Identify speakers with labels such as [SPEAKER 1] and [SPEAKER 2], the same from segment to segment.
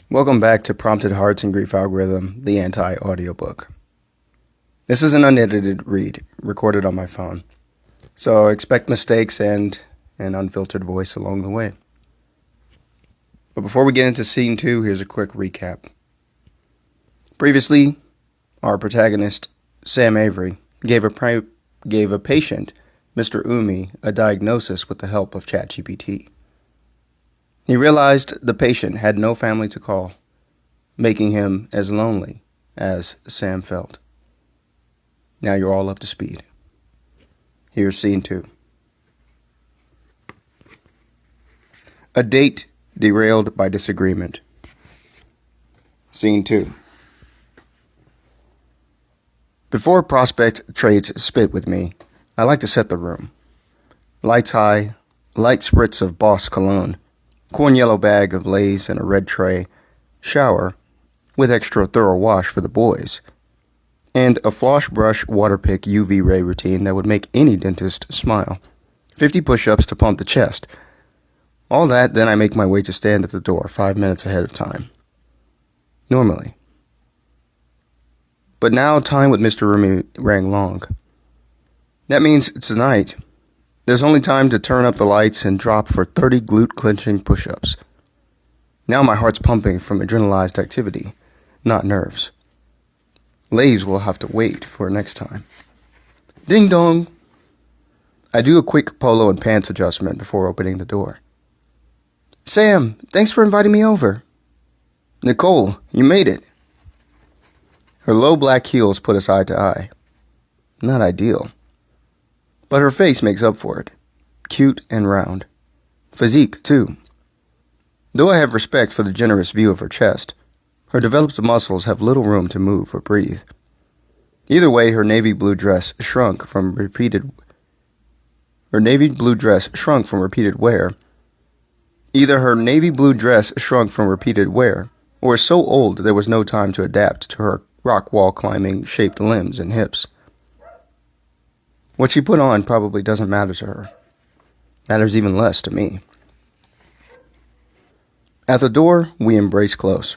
[SPEAKER 1] Welcome back to Prompted Hearts and Grief Algorithm, the Anti-Audiobook. This is an unedited read, recorded on my phone, so expect mistakes and an unfiltered voice along the way. But before we get into Scene 2, here's a quick recap. Previously, our protagonist, Sam Avery, gave a patient, Mr. Umi, a diagnosis with the help of ChatGPT. He realized the patient had no family to call, making him as lonely as Sam felt. Now you're all up to speed. Here's Scene 2. A date derailed by disagreement. Scene 2. Before a prospect trades spit with me, I like to set the room. Lights high, light spritz of Boss cologne, corn yellow bag of Lay's in a red tray, shower, with extra thorough wash for the boys, and a floss brush water pick UV ray routine that would make any dentist smile. 50 push-ups to pump the chest. All that, then I make my way to stand at the door 5 minutes ahead of time. Normally. But now time with Mr. Rumi rang long. That means tonight, there's only time to turn up the lights and drop for 30 glute-clenching push-ups. Now my heart's pumping from adrenalized activity, not nerves. Lay's will have to wait for next time. Ding dong! I do a quick polo and pants adjustment before opening the door. Sam, thanks for inviting me over. Nicole, you made it. Her low black heels put us eye to eye. Not ideal. But her face makes up for it. Cute and round. Physique, too. Though I have respect for the generous view of her chest, her developed muscles have little room to move or breathe. Either way, her navy blue dress shrunk from repeated wear. Either her navy blue dress shrunk from repeated wear, or is so old there was no time to adapt to her rock wall climbing shaped limbs and hips. What she put on probably doesn't matter to her. Matters even less to me. At the door, we embrace close.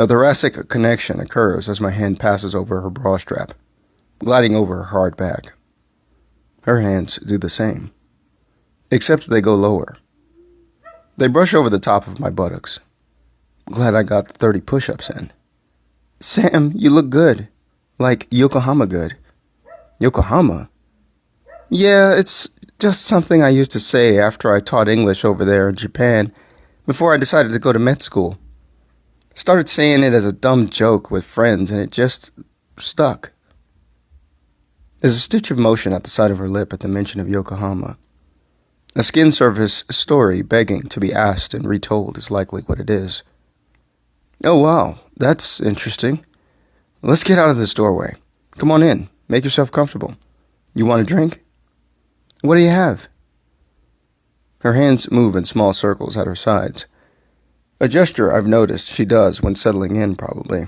[SPEAKER 1] A thoracic connection occurs as my hand passes over her bra strap, gliding over her hard back. Her hands do the same, except they go lower. They brush over the top of my buttocks. Glad I got the 30 push-ups in. Sam, you look good. Like Yokohama good. Yokohama? Yeah, it's just something I used to say after I taught English over there in Japan, before I decided to go to med school. Started saying it as a dumb joke with friends, and it just stuck. There's a stitch of motion at the side of her lip at the mention of Yokohama. A skin surface story begging to be asked and retold is likely what it is. Oh wow, that's interesting. Let's get out of this doorway. Come on in. Make yourself comfortable. You want a drink? What do you have? Her hands move in small circles at her sides. A gesture I've noticed she does when settling in, probably.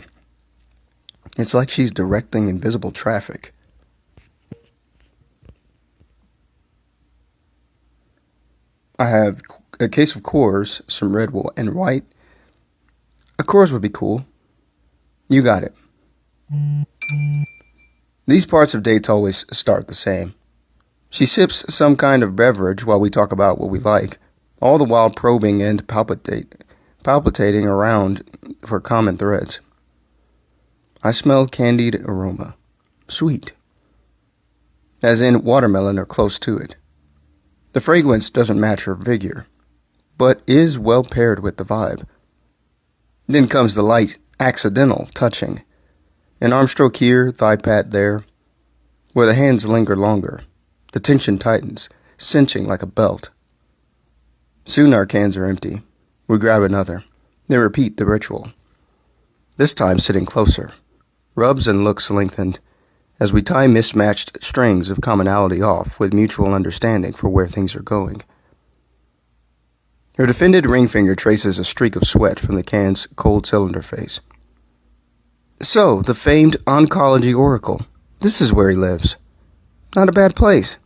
[SPEAKER 1] It's like she's directing invisible traffic. I have a case of Coors, some red and white. A Coors would be cool. You got it. These parts of dates always start the same. She sips some kind of beverage while we talk about what we like, all the while probing and palpitating around for common threads. I smell candied aroma. Sweet. As in watermelon or close to it. The fragrance doesn't match her figure, but is well paired with the vibe. Then comes the light, accidental touching. An arm stroke here, thigh pat there. Where the hands linger longer, the tension tightens, cinching like a belt. Soon our cans are empty. We grab another, then repeat the ritual. This time sitting closer. Rubs and looks lengthened, as we tie mismatched strings of commonality off with mutual understanding for where things are going. Her defended ring finger traces a streak of sweat from the can's cold cylinder face. So, the famed oncology oracle. This is where he lives. Not a bad place.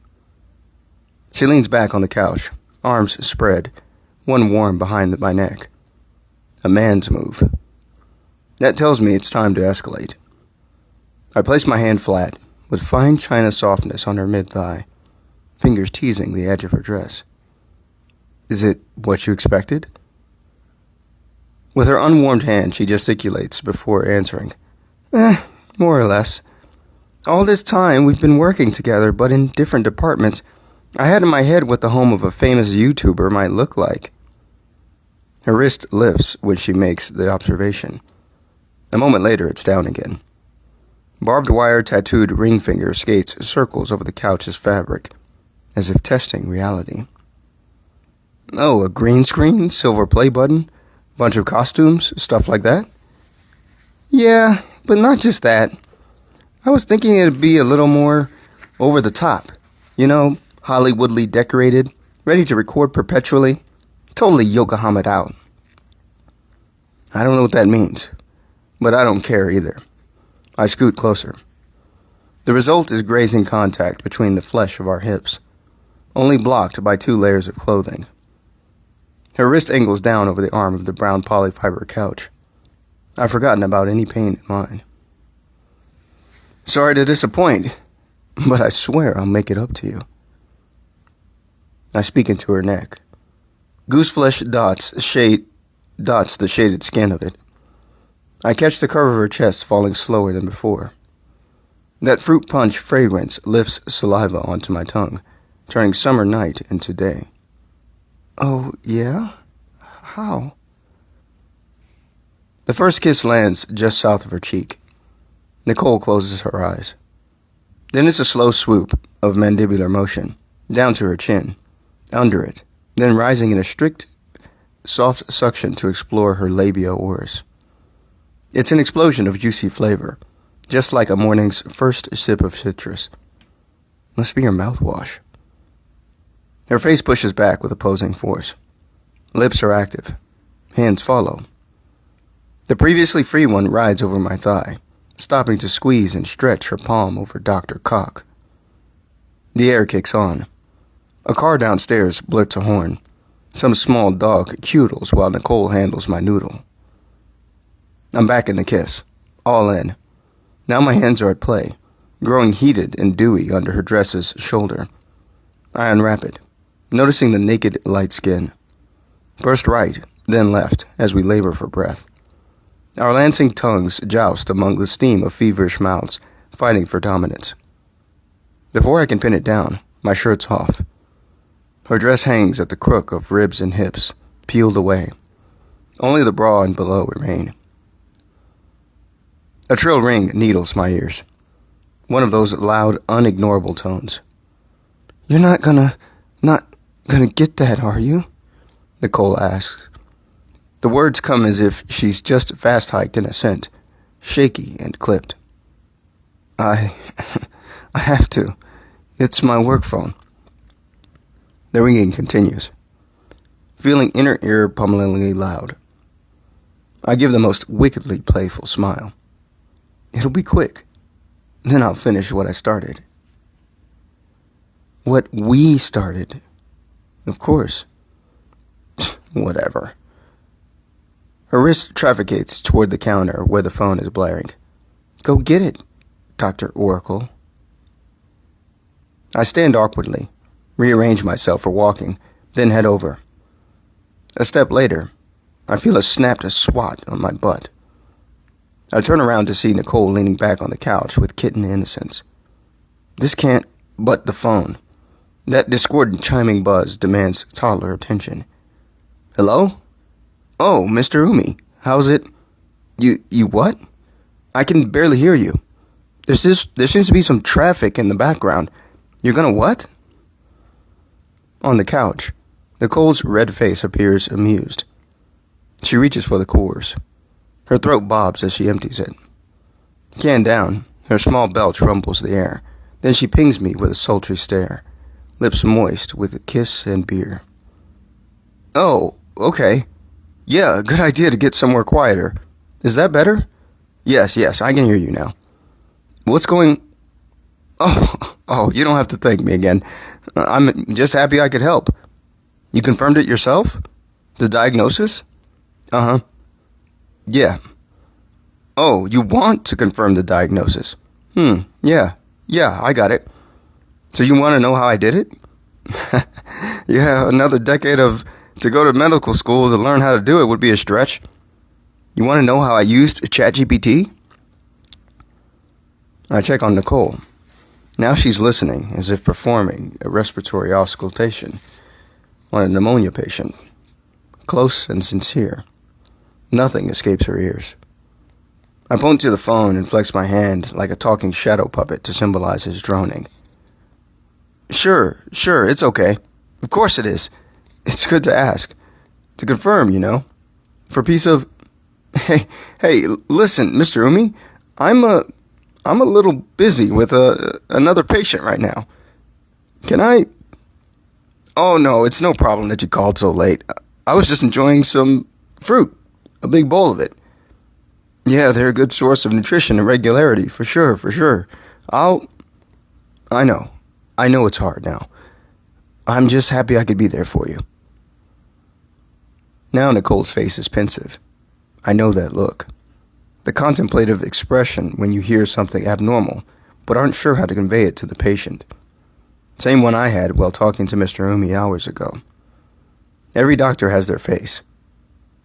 [SPEAKER 1] She leans back on the couch, arms spread, one warm behind my neck. A man's move. That tells me it's time to escalate. I place my hand flat, with fine china softness on her mid-thigh, fingers teasing the edge of her dress. Is it what you expected? With her unwarmed hand, she gesticulates before answering. More or less. All this time we've been working together, but in different departments. I had in my head what the home of a famous YouTuber might look like. Her wrist lifts when she makes the observation. A moment later, it's down again. Barbed wire tattooed ring finger skates circles over the couch's fabric, as if testing reality. Oh, a green screen, silver play button, bunch of costumes, stuff like that? Yeah, but not just that. I was thinking it'd be a little more over the top. You know, Hollywoodly decorated, ready to record perpetually. Totally Yokohama'd out. I don't know what that means, but I don't care either. I scoot closer. The result is grazing contact between the flesh of our hips, only blocked by 2 layers of clothing. Her wrist angles down over the arm of the brown polyfiber couch. I've forgotten about any pain in mine. Sorry to disappoint, but I swear I'll make it up to you. I speak into her neck. Gooseflesh dots the shaded skin of it. I catch the curve of her chest falling slower than before. That fruit punch fragrance lifts saliva onto my tongue, turning summer night into day. Oh, yeah? How? The first kiss lands just south of her cheek. Nicole closes her eyes. Then it's a slow swoop of mandibular motion, down to her chin, under it, then rising in a strict, soft suction to explore her labia oris. It's an explosion of juicy flavor, just like a morning's first sip of citrus. Must be her mouthwash. Her face pushes back with opposing force. Lips are active. Hands follow. The previously free one rides over my thigh, stopping to squeeze and stretch her palm over Dr. Cock. The air kicks on. A car downstairs blurts a horn. Some small dog cudles while Nicole handles my noodle. I'm back in the kiss, all in. Now my hands are at play, growing heated and dewy under her dress's shoulder. I unwrap it, noticing the naked light skin. First right, then left, as we labor for breath. Our lancing tongues joust among the steam of feverish mouths, fighting for dominance. Before I can pin it down, my shirt's off. Her dress hangs at the crook of ribs and hips, peeled away. Only the bra and below remain. A trill ring needles my ears. One of those loud, unignorable tones. You're not gonna get that, are you? Nicole asks. The words come as if she's just fast-hiked an ascent, shaky and clipped. I have to. It's my work phone. The ringing continues, feeling inner ear pummelingly loud. I give the most wickedly playful smile. It'll be quick. Then I'll finish what I started. What we started. Of course. Whatever. Her wrist trafficates toward the counter where the phone is blaring. Go get it, Dr. Oracle. I stand awkwardly, rearrange myself for walking, then head over. A step later, I feel a snapped swat on my butt. I turn around to see Nicole leaning back on the couch with kitten innocence. This can't but the phone. That discordant chiming buzz demands toddler attention. Hello? Oh, Mr. Umi, how's it? You what? I can barely hear you. There seems to be some traffic in the background. You're gonna what? On the couch, Nicole's red face appears amused. She reaches for the coolers. Her throat bobs as she empties it. Can down, her small belch rumbles the air. Then she pings me with a sultry stare, lips moist with a kiss and beer. Oh, okay. Yeah, good idea to get somewhere quieter. Is that better? Yes, I can hear you now. What's going... Oh, you don't have to thank me again. I'm just happy I could help. You confirmed it yourself? The diagnosis? Uh-huh. Yeah. Oh, you want to confirm the diagnosis? Yeah. Yeah, I got it. So you want to know how I did it? Yeah, another decade to go to medical school to learn how to do it would be a stretch. You want to know how I used ChatGPT? I check on Nicole. Now she's listening, as if performing a respiratory auscultation on a pneumonia patient. Close and sincere. Nothing escapes her ears. I point to the phone and flex my hand like a talking shadow puppet to symbolize his droning. Sure, it's okay. Of course it is. It's good to ask. To confirm, For peace of... Hey, listen, Mr. Umi, I'm a little busy with another patient right now. Can I... Oh, no, it's no problem that you called so late. I was just enjoying some fruit. A big bowl of it. Yeah, they're a good source of nutrition and regularity, for sure. I know it's hard now. I'm just happy I could be there for you. Now Nicole's face is pensive. I know that look. The contemplative expression when you hear something abnormal, but aren't sure how to convey it to the patient. Same one I had while talking to Mr. Umi hours ago. Every doctor has their face.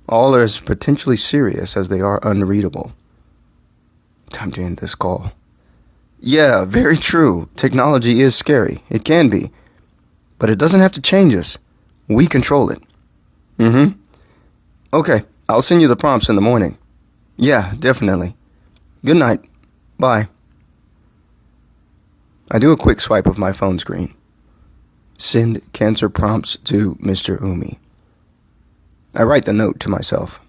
[SPEAKER 1] All are as potentially serious as they are unreadable. Time to end this call. Yeah, very true. Technology is scary. It can be. But it doesn't have to change us. We control it. Okay, I'll send you the prompts in the morning. Yeah, definitely. Good night. Bye. I do a quick swipe of my phone screen. Send cancer prompts to Mr. Umi. I write the note to myself.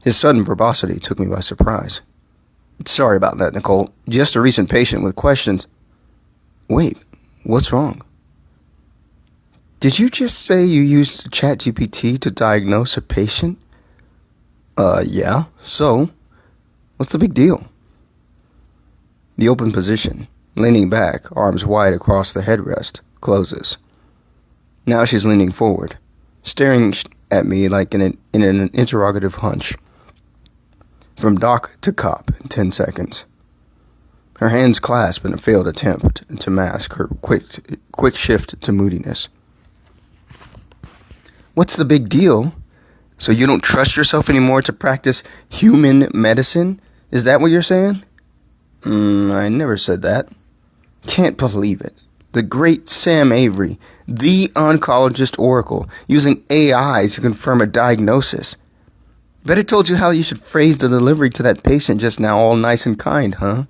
[SPEAKER 1] His sudden verbosity took me by surprise. Sorry about that, Nicole. Just a recent patient with questions. Wait, what's wrong? Did you just say you used ChatGPT to diagnose a patient? Yeah, so? What's the big deal? The open position, leaning back, arms wide across the headrest, closes. Now she's leaning forward, staring at me like in an interrogative hunch. From doc to cop in 10 seconds. Her hands clasp in a failed attempt to mask her quick shift to moodiness. What's the big deal? So you don't trust yourself anymore to practice human medicine? Is that what you're saying? I never said that. Can't believe it. The great Sam Avery, the oncologist oracle, using AI to confirm a diagnosis. Bet it told you how you should phrase the delivery to that patient just now, all nice and kind, huh?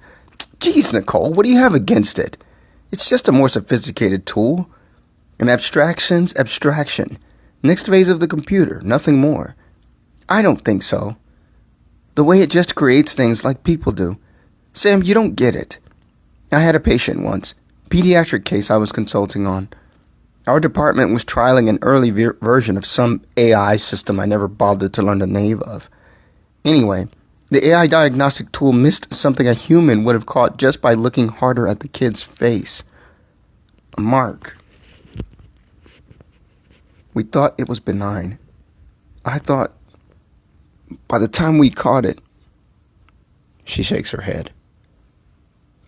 [SPEAKER 1] Geez, Nicole, what do you have against it? It's just a more sophisticated tool. An abstraction's abstraction. Next phase of the computer, nothing more. I don't think so. The way it just creates things like people do. Sam, you don't get it. I had a patient once. Pediatric case I was consulting on. Our department was trialing an early version of some AI system I never bothered to learn the name of. Anyway, the AI diagnostic tool missed something a human would have caught just by looking harder at the kid's face. A mark. We thought it was benign. I thought, by the time we caught it... She shakes her head.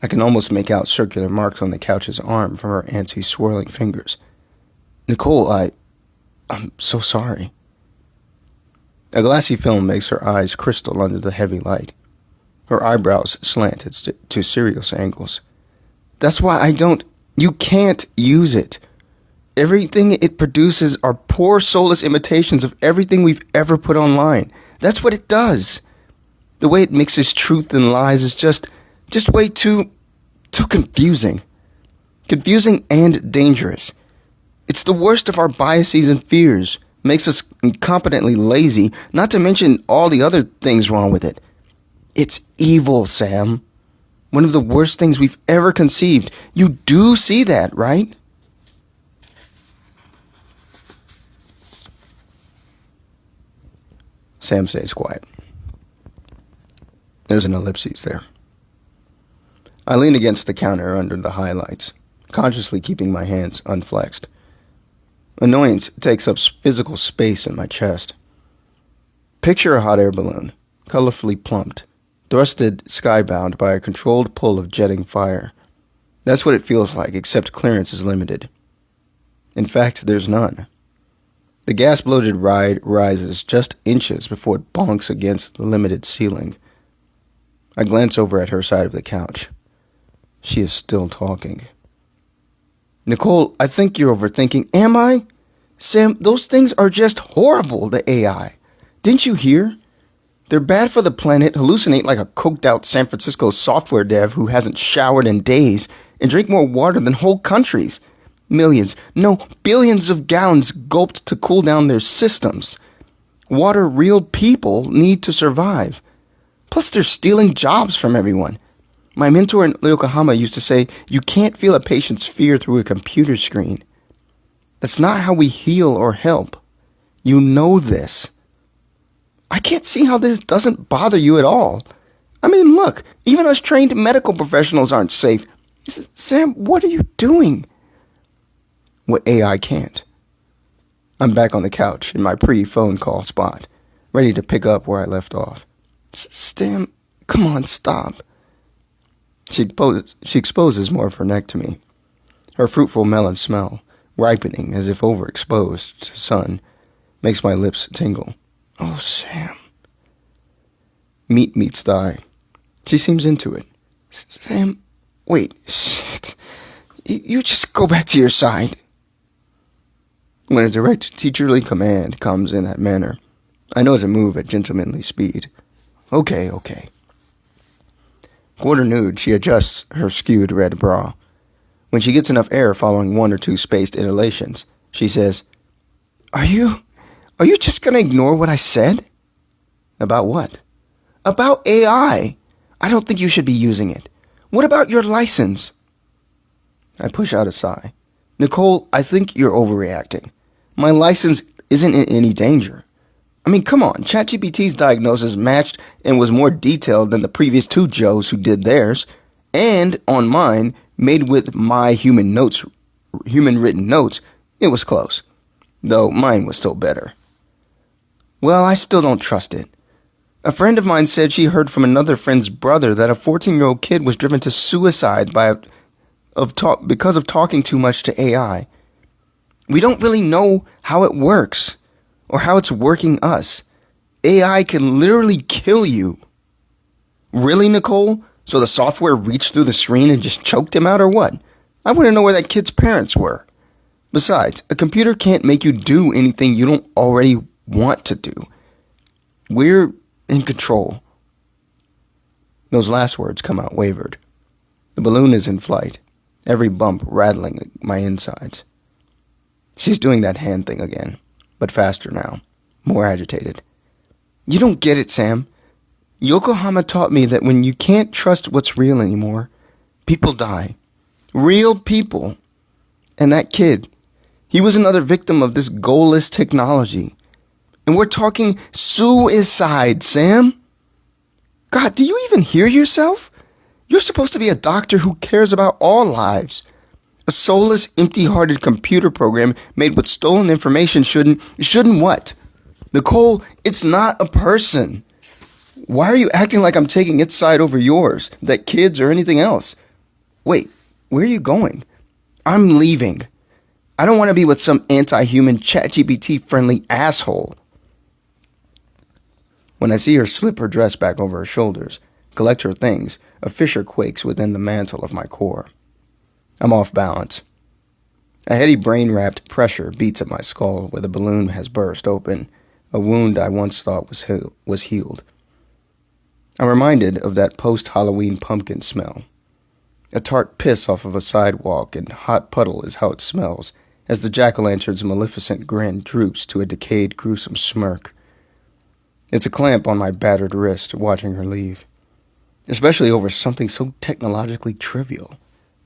[SPEAKER 1] I can almost make out circular marks on the couch's arm from her auntie's swirling fingers. Nicole, I'm so sorry. A glassy film makes her eyes crystal under the heavy light. Her eyebrows slant to serious angles. That's why you can't use it. Everything it produces are poor, soulless imitations of everything we've ever put online. That's what it does. The way it mixes truth and lies is just way too confusing. Confusing and dangerous. It's the worst of our biases and fears. Makes us incompetently lazy, not to mention all the other things wrong with it. It's evil, Sam. One of the worst things we've ever conceived. You do see that, right? Sam stays quiet. There's an ellipses there. I lean against the counter under the highlights, consciously keeping my hands unflexed. Annoyance takes up physical space in my chest. Picture a hot air balloon, colorfully plumped, thrusted skybound by a controlled pull of jetting fire. That's what it feels like, except clearance is limited. In fact, there's none. The gas-bloated ride rises just inches before it bonks against the limited ceiling. I glance over at her side of the couch. She is still talking. Nicole, I think you're overthinking. Am I? Sam, those things are just horrible, the AI. Didn't you hear? They're bad for the planet, hallucinate like a coked-out San Francisco software dev who hasn't showered in days, and drink more water than whole countries. Millions, no, billions of gallons gulped to cool down their systems. Water real people need to survive. Plus, they're stealing jobs from everyone. My mentor in Yokohama used to say, you can't feel a patient's fear through a computer screen. That's not how we heal or help. You know this. I can't see how this doesn't bother you at all. I mean, look, even us trained medical professionals aren't safe. Sam, what are you doing? What AI can't. I'm back on the couch in my pre-phone call spot, ready to pick up where I left off. Sam, come on, stop. She exposes more of her neck to me. Her fruitful melon smell, ripening as if overexposed to sun, makes my lips tingle. Oh, Sam. Meat meets thigh. She seems into it. Sam, wait, shit. You just go back to your side. When a direct teacherly command comes in that manner, I know to move at gentlemanly speed. Okay. Quarter nude, she adjusts her skewed red bra. When she gets enough air following one or two spaced inhalations, she says, Are you just gonna ignore what I said? About what? About AI. I don't think you should be using it. What about your license? I push out a sigh. Nicole, I think you're overreacting. My license isn't in any danger. I mean, come on, ChatGPT's diagnosis matched and was more detailed than the previous two Joes who did theirs, and on mine, made with my human written notes, it was close, though mine was still better. Well, I still don't trust it. A friend of mine said she heard from another friend's brother that a 14-year-old kid was driven to suicide because of talking too much to AI. We don't really know how it works or how it's working us. AI can literally kill you. Really, Nicole? So the software reached through the screen and just choked him out or what? I want to know where that kid's parents were. Besides, a computer can't make you do anything you don't already want to do. We're in control. Those last words come out wavered. The balloon is in flight, every bump rattling my insides. She's doing that hand thing again, but faster now, more agitated. You don't get it, Sam. Yokohama taught me that when you can't trust what's real anymore, people die. Real people. And that kid, he was another victim of this goalless technology. And we're talking suicide, Sam. God, do you even hear yourself? You're supposed to be a doctor who cares about all lives. A soulless, empty-hearted computer program made with stolen information shouldn't what? Nicole, it's not a person. Why are you acting like I'm taking its side over yours, that kids or anything else? Wait, where are you going? I'm leaving. I don't want to be with some anti-human ChatGPT-friendly asshole. When I see her slip her dress back over her shoulders, collect her things, a fissure quakes within the mantle of my core. I'm off balance. A heady brain-wrapped pressure beats at my skull where the balloon has burst open, a wound I once thought was healed. I'm reminded of that post-Halloween pumpkin smell. A tart piss off of a sidewalk and hot puddle is how it smells, as the jack-o'-lantern's maleficent grin droops to a decayed, gruesome smirk. It's a clamp on my battered wrist watching her leave, especially over something so technologically trivial.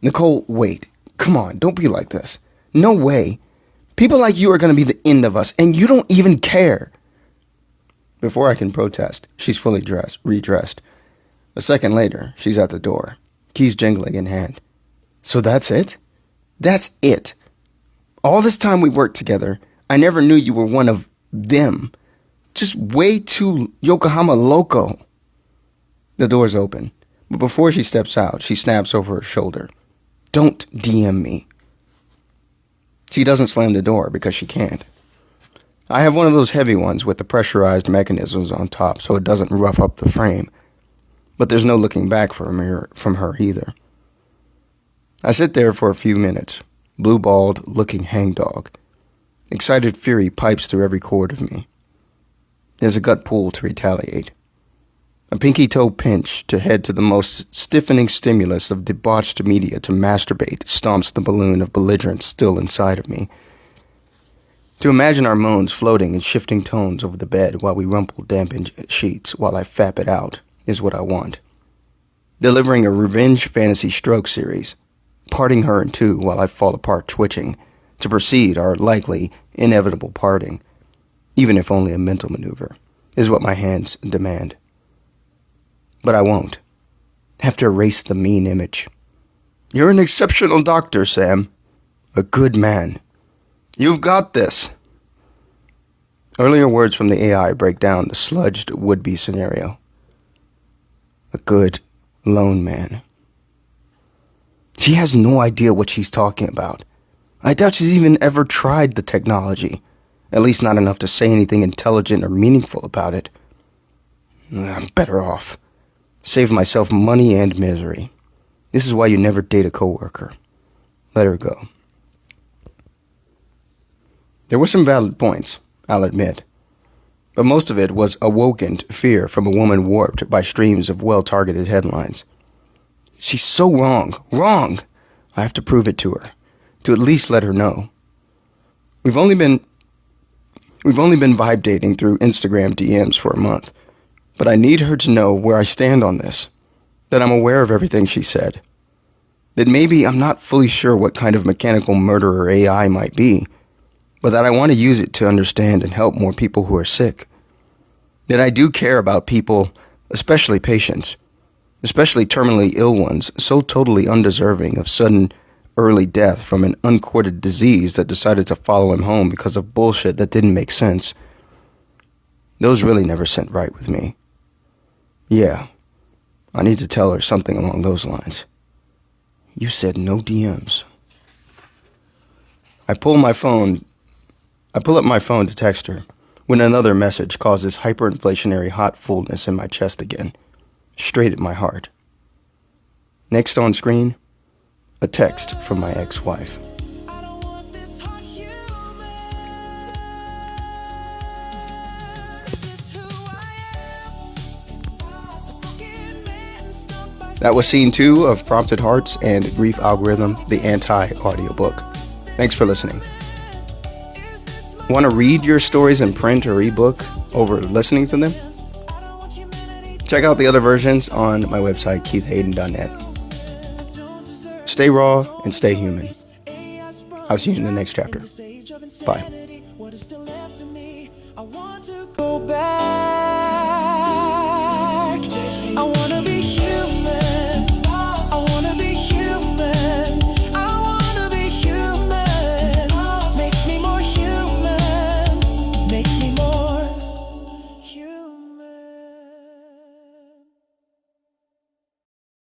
[SPEAKER 1] Nicole, wait. Come on, don't be like this. No way. People like you are going to be the end of us, and you don't even care. Before I can protest, she's fully redressed. A second later, she's at the door, keys jingling in hand. So that's it? That's it. All this time we worked together, I never knew you were one of them. just way too Yokohama loco. The door's open, but before she steps out, she snaps over her shoulder. Don't DM me. She doesn't slam the door because she can't. I have one of those heavy ones with the pressurized mechanisms on top so it doesn't rough up the frame, but there's no looking back from her either. I sit there for a few minutes, blue-balled, looking hangdog. Excited fury pipes through every chord of me. There's a gut pull to retaliate. A pinky toe pinch to head to the most stiffening stimulus of debauched media to masturbate stomps the balloon of belligerence still inside of me. To imagine our moans floating in shifting tones over the bed while we rumple dampened sheets while I fap it out is what I want. Delivering a revenge fantasy stroke series, parting her in two while I fall apart twitching, to precede our likely, inevitable parting, even if only a mental maneuver, is what my hands demand. But I won't. Have to erase the mean image. You're an exceptional doctor, Sam. A good man. You've got this. Earlier words from the AI break down the sludged would-be scenario. A good, lone man. She has no idea what she's talking about. I doubt she's even ever tried the technology. At least not enough to say anything intelligent or meaningful about it. I'm better off. Save myself money and misery. This is why you never date a coworker. Let her go. There were some valid points, I'll admit. But most of it was awoken fear from a woman warped by streams of well-targeted headlines. She's so wrong. Wrong! I have to prove it to her. To at least let her know. We've only been vibe dating through Instagram DMs for a month. But I need her to know where I stand on this. That I'm aware of everything she said. That maybe I'm not fully sure what kind of mechanical murderer AI might be, but that I want to use it to understand and help more people who are sick. That I do care about people, especially patients, especially terminally ill ones, so totally undeserving of sudden, early death from an uncourted disease that decided to follow him home because of bullshit that didn't make sense. Those really never sat right with me. Yeah, I need to tell her something along those lines. You said no DMs. I pull up my phone to text her, when another message causes hyperinflationary hot fullness in my chest again, straight at my heart. Next on screen, a text from my ex-wife. That was scene 2 of Prompted Hearts and Grief Algorithm, the Anti-Audiobook. Thanks for listening. Want to read your stories in print or ebook over listening to them? Check out the other versions on my website, keithhayden.net. Stay raw and stay human. I'll see you in the next chapter. Bye.